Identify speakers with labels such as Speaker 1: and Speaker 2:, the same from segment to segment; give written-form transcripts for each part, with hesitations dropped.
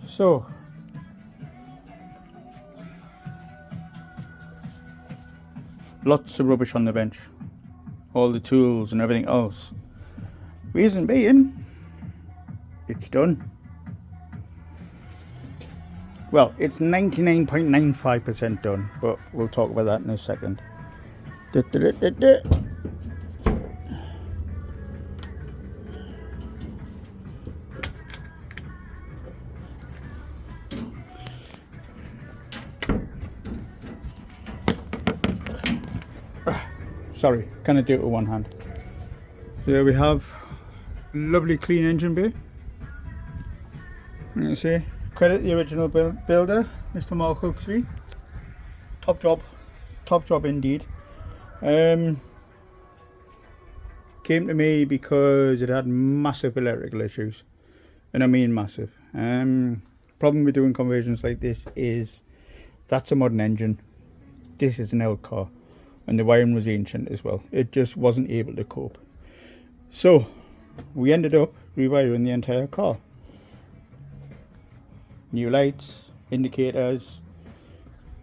Speaker 1: So lots of rubbish on the bench, all the tools and everything else. Reason being, it's done. Well, it's 99.95% done, but we'll talk about that in a second. Sorry, can I do it with one hand? So there we have lovely clean engine bay. You can see, credit the original builder, Mr. Mark Huxley. Top job indeed. Came to me because it had massive electrical issues, and I mean massive. Problem with doing conversions like this is that's a modern engine, this is an old car, and the wiring was ancient as well. It just wasn't able to cope. So we ended up rewiring the entire car. New lights, indicators,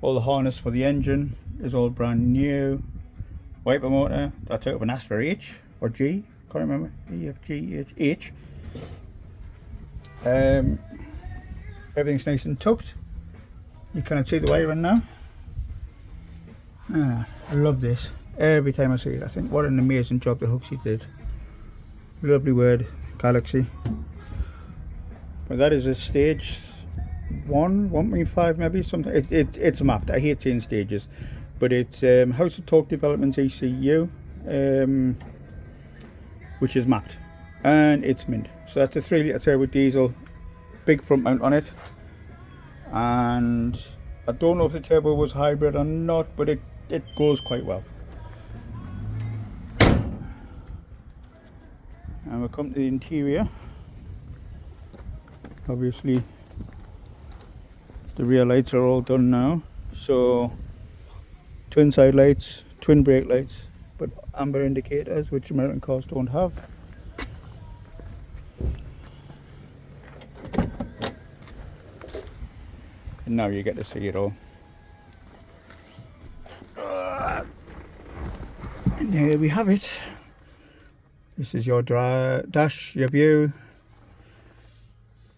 Speaker 1: all the harness for the engine is all brand new. Wiper motor, that's out of an Astra H or G, can't remember, E, F, G, H. Everything's nice and tucked. You cannot see the wiring now. I love this. Every time I see it, I think what an amazing job the Huxley did. Lovely word, Galaxie. But that is a stage 1.5 maybe, something. It's mapped. I hate saying stages, but it's House of Torque Development ECU, which is mapped, and it's mint. So that's a 3 litre turbo diesel, big front mount on it, and I don't know if the turbo was hybrid or not, but it goes quite well. And we'll come to the interior. Obviously the rear lights are all done now, so twin side lights, twin brake lights, but amber indicators, which American cars don't have. And now you get to see it all. And there we have it. This is your dash, your view,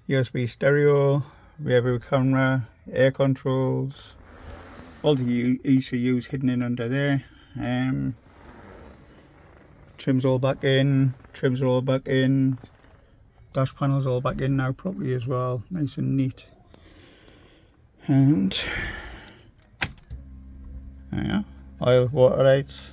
Speaker 1: USB stereo, rear view camera, air controls, all the ECUs hidden in under there. Trims all back in, trims are all back in, dash panels all back in now properly as well, nice and neat. And yeah, oil, water lights.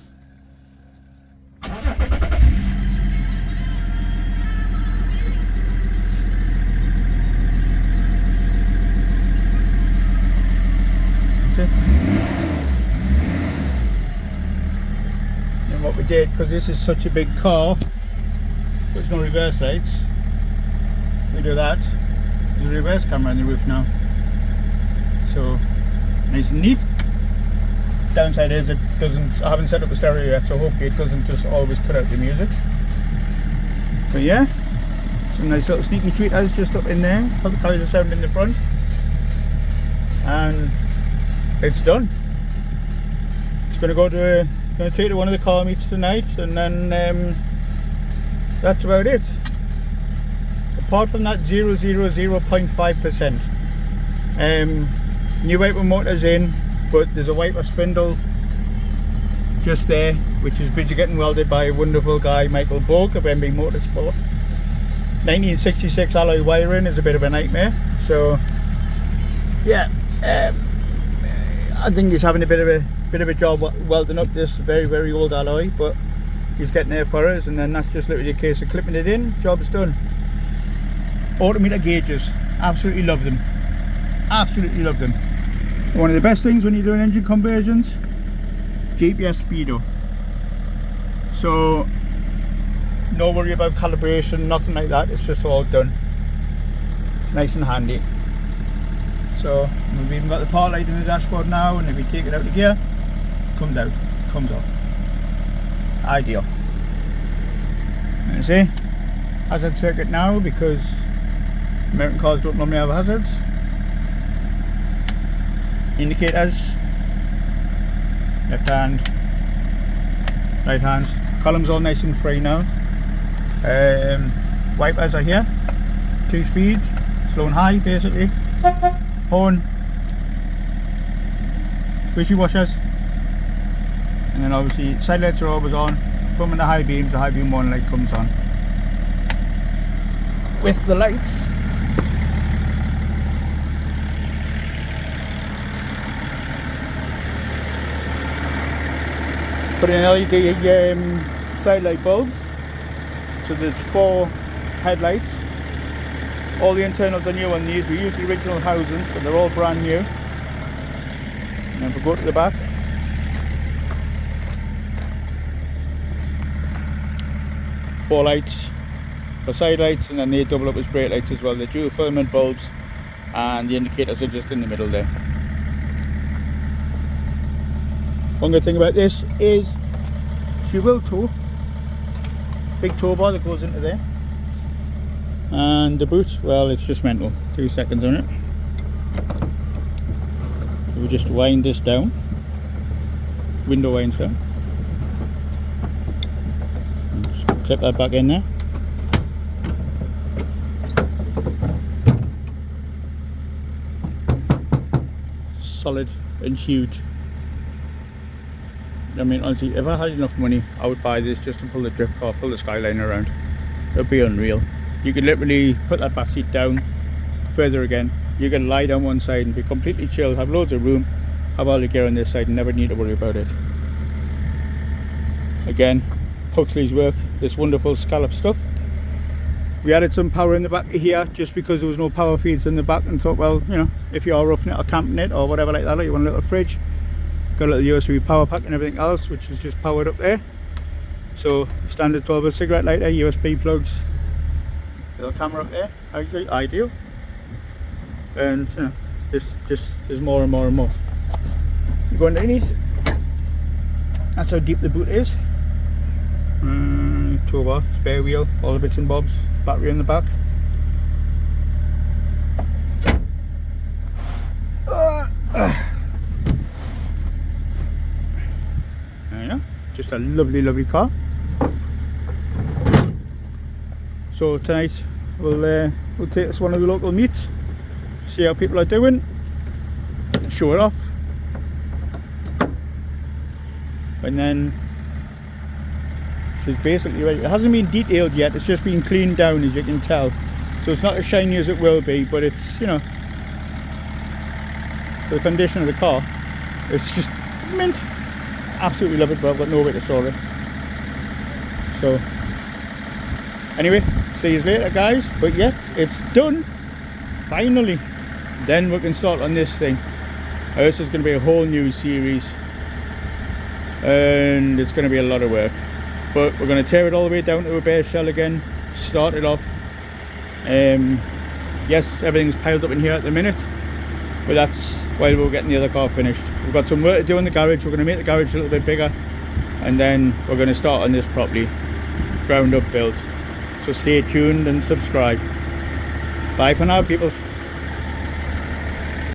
Speaker 1: And what we did, because this is such a big car, there's no reverse lights, we do that. There's a reverse camera on the roof now, so nice and neat. Downside is it doesn't, I haven't set up the stereo yet, so hopefully it doesn't just always cut out the music. But yeah, some nice little sneaky tweeters just up in there, carries the sound in the front, and it's done. It's going to take it to one of the car meets tonight, and then that's about it. Apart from that 0.5%, new wiper motor's in, but there's a wiper spindle just there, which is busy getting welded by a wonderful guy, Michael Borg of MB Motorsport. 1966 alloy wiring is a bit of a nightmare, so yeah. I think he's having a bit of a job welding up this very old alloy, but he's getting there for us, and then that's just literally a case of clipping it in, job's done. Autometer gauges, absolutely love them, absolutely love them. One of the best things when you're doing engine conversions, GPS speedo. So no worry about calibration, nothing like that, it's just all done. It's nice and handy. So we've even got the park light in the dashboard now, and if we take it out of gear, comes out, comes off. Ideal. You see, hazard circuit now, because American cars don't normally have hazards. Indicators, left hand, right hand. Columns all nice and free now. Wipers are here, 2 speeds, slow and high basically. Horn, squishy washers, and then obviously side lights are always on. Come in the high beams, the high beam one light comes on. With the lights, put in LED side light bulbs. So there's 4 headlights. All the internals are new on these. We use the original housings, but they're all brand new. And if we go to the back, four lights for side lights, and then they double up as brake lights as well. The dual filament bulbs, and the indicators are just in the middle there. One good thing about this is she will tow. Big tow bar that goes into there. And the boot, well, it's just mental. 2 seconds on it. So we just wind this down. Window winds down. And just clip that back in there. Solid and huge. I mean, honestly, if I had enough money, I would buy this just to pull the drip car, pull the Skyline around. It would be unreal. You could literally put that back seat down further again. You can lie down one side and be completely chilled, have loads of room, have all your gear on this side and never need to worry about it. Again, Huxley's work, this wonderful scallop stuff. We added some power in the back here just because there was no power feeds in the back, and thought, well, you know, if you are roughing it or camping it or whatever like that, or you want a little fridge, got a little USB power pack and everything else, which is just powered up there. So standard 12 volt cigarette lighter, USB plugs, little camera up there, ideal. And you know, this just is more and more and more. You go underneath, that's how deep the boot is. Toolbar, spare wheel, all the bits and bobs, battery in the back. There you go, just a lovely, lovely car. So tonight we'll take us one of the local meets, see how people are doing, show it off, and then she's basically ready. It hasn't been detailed yet, it's just been cleaned down, as you can tell, so it's not as shiny as it will be, but it's, you know, for the condition of the car, it's just mint. Absolutely love it, but I've got no way to store it. So anyway, see you later guys. But yeah, it's done finally. Then we can start on this thing. This is going to be a whole new series, and it's going to be a lot of work, but we're going to tear it all the way down to a bare shell again, start it off. Yes, everything's piled up in here at the minute, but that's while we're getting the other car finished. We've got some work to do in the garage. We're going to make the garage a little bit bigger, and then we're going to start on this properly, ground up build. So stay tuned and subscribe. Bye for now, people.